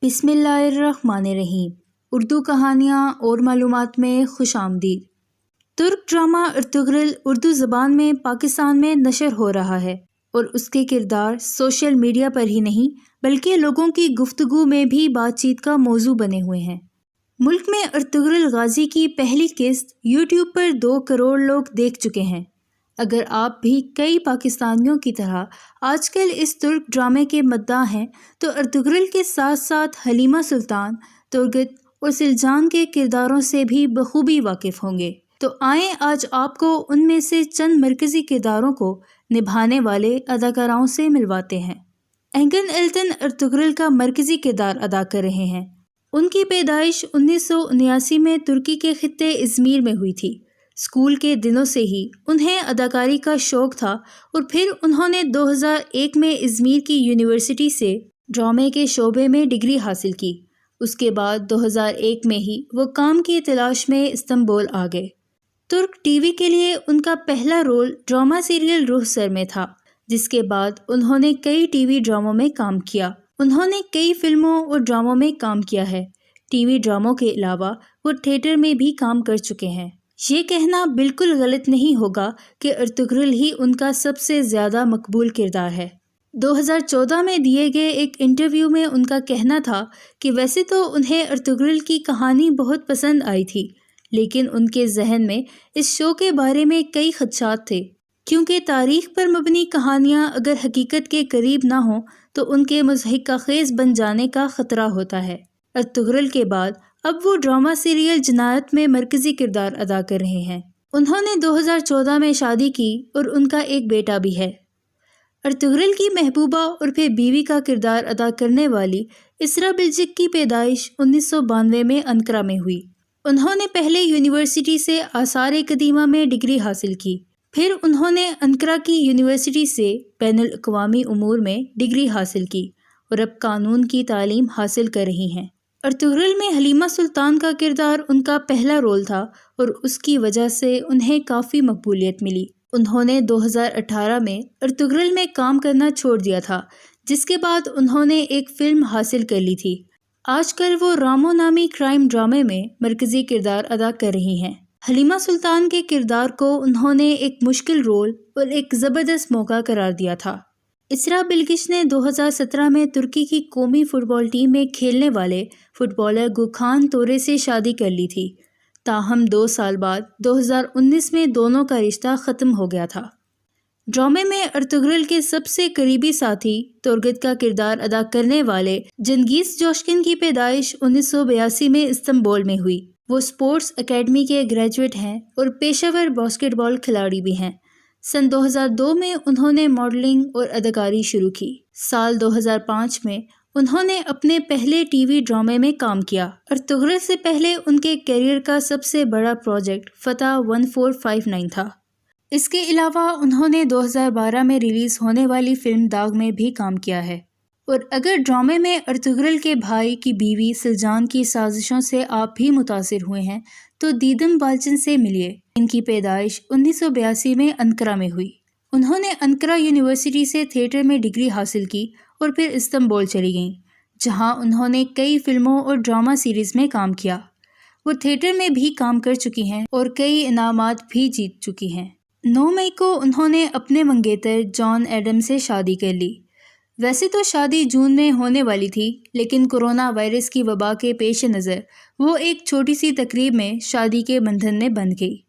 बिस्मिल्लाहिर्रहमानिर्रहीम। उर्दू कहानियाँ और मालूमात में खुश आमदीद। तुर्क ड्रामा अर्तुगरुल उर्दू ज़बान में पाकिस्तान में नशर हो रहा है और उसके किरदार सोशल मीडिया पर ही नहीं बल्कि लोगों की गुफ्तगू में भी बातचीत का मौजू बने हुए हैं। मुल्क में अर्तुगरुल गाजी की पहली किस्त यूट्यूब पर 2 करोड़ लोग देख चुके हैं। अगर आप भी कई पाकिस्तानियों की तरह आजकल इस तुर्क ड्रामे के मद्दाह हैं तो अर्तुगरुल के साथ साथ हलीमा सुल्तान, तुर्गत और सिलजान के किरदारों से भी बखूबी वाकिफ़ होंगे। तो आएँ आज आपको उनमें से चंद मरकज़ी किरदारों को निभाने वाले अदाकाराओं से मिलवाते हैं। एंगन एल्टन अर्तुगरुल का मरकज़ी किरदार अदा कर रहे हैं। उनकी पैदाइश 1979 में तुर्की के खित्ते इज़मीर में हुई थी। स्कूल के दिनों से ही उन्हें अदाकारी का शौक़ था और फिर उन्होंने 2001 में इज़मीर की यूनिवर्सिटी से ड्रामे के शोबे में डिग्री हासिल की। उसके बाद 2001 में ही वो काम की तलाश में इस्तांबुल आ गए। तुर्क टीवी के लिए उनका पहला रोल ड्रामा सीरियल रूह सर में था, जिसके बाद उन्होंने कई टीवी ड्रामों में काम किया। उन्होंने कई फिल्मों और ड्रामों में काम किया है। टीवी ड्रामों के अलावा वो थिएटर में भी काम कर चुके हैं। ये कहना बिल्कुल गलत नहीं होगा कि अर्तुगरुल ही उनका सबसे ज़्यादा मकबूल किरदार है। 2014 में दिए गए एक इंटरव्यू में उनका कहना था कि वैसे तो उन्हें अर्तुगरुल की कहानी बहुत पसंद आई थी, लेकिन उनके जहन में इस शो के बारे में कई खदशात थे, क्योंकि तारीख पर मबनी कहानियाँ अगर हकीकत के करीब ना हों तो उनके मुज़हिक़ाखेज़ बन जाने का ख़तरा होता है। अर्तुगरुल के बाद अब वो ड्रामा सीरियल जिनायत में मरकज़ी किरदार अदा कर रहे हैं। उन्होंने 2014 में शादी की और उनका एक बेटा भी है। अर्तुगरुल की महबूबा और फिर बीवी का किरदार अदा करने वाली इसरा बिल्जिक की पैदाइश 1992 में अंकारा में हुई। उन्होंने पहले यूनिवर्सिटी से आसार कदीमा में डिग्री हासिल की, फिर उन्होंने अंकारा की यूनिवर्सिटी से बैनुल अक़वामी उमूर में डिग्री हासिल की और अब कानून की तालीम हासिल कर रही हैं। अर्तुगरुल में हलीमा सुल्तान का किरदार उनका पहला रोल था और उसकी वजह से उन्हें काफ़ी मकबूलियत मिली। उन्होंने 2018 में अर्तुगरुल में काम करना छोड़ दिया था, जिसके बाद उन्होंने एक फ़िल्म हासिल कर ली थी। आजकल वो रामो नामी क्राइम ड्रामे में मरकज़ी किरदार अदा कर रही हैं। हलीमा सुल्तान के किरदार को उन्होंने एक मुश्किल रोल और एक ज़बरदस्त मौका करार दिया था। इसरा बिल्गिच ने 2017 में तुर्की की कौमी फ़ुटबॉल टीम में खेलने वाले फुटबॉलर गुखान तोरे से शादी कर ली थी। ताहम 2 साल बाद 2019 में दोनों का रिश्ता ख़त्म हो गया था। ड्रामे में अर्तुगरुल के सबसे करीबी साथी तुर्गत का किरदार अदा करने वाले जंगीज़ जोश्किन की पैदाइश 1982 में इस्तांबुल में हुई। वो स्पोर्ट्स एकेडमी के ग्रेजुएट हैं और पेशेवर बास्केटबॉल खिलाड़ी भी हैं। सन 2002 में उन्होंने मॉडलिंग और अदाकारी शुरू की। साल 2005 में उन्होंने अपने पहले टीवी ड्रामे में काम किया। अर्तुगरुल से पहले उनके करियर का सबसे बड़ा प्रोजेक्ट फतह 1459 था। इसके अलावा उन्होंने 2012 में रिलीज़ होने वाली फिल्म दाग में भी काम किया है। और अगर ड्रामे में अर्तुगरुल के भाई की बीवी सिलजान की साजिशों से आप भी मुतासिर हुए हैं तो दीदम बाल्चन से मिलिए। इनकी पैदाइश 1982 में अंकारा में हुई। उन्होंने अंकारा यूनिवर्सिटी से थिएटर में डिग्री हासिल की और फिर इस्तांबुल चली गईं, जहां उन्होंने कई फिल्मों और ड्रामा सीरीज़ में काम किया। वो थिएटर में भी काम कर चुकी हैं और कई इनामात भी जीत चुकी हैं। 9 मई को उन्होंने अपने मंगेतर जॉन एडम से शादी कर ली। वैसे तो शादी जून में होने वाली थी, लेकिन कोरोना वायरस की वबा के पेश नज़र वो एक छोटी सी तकरीब में शादी के बंधन में बंध गई।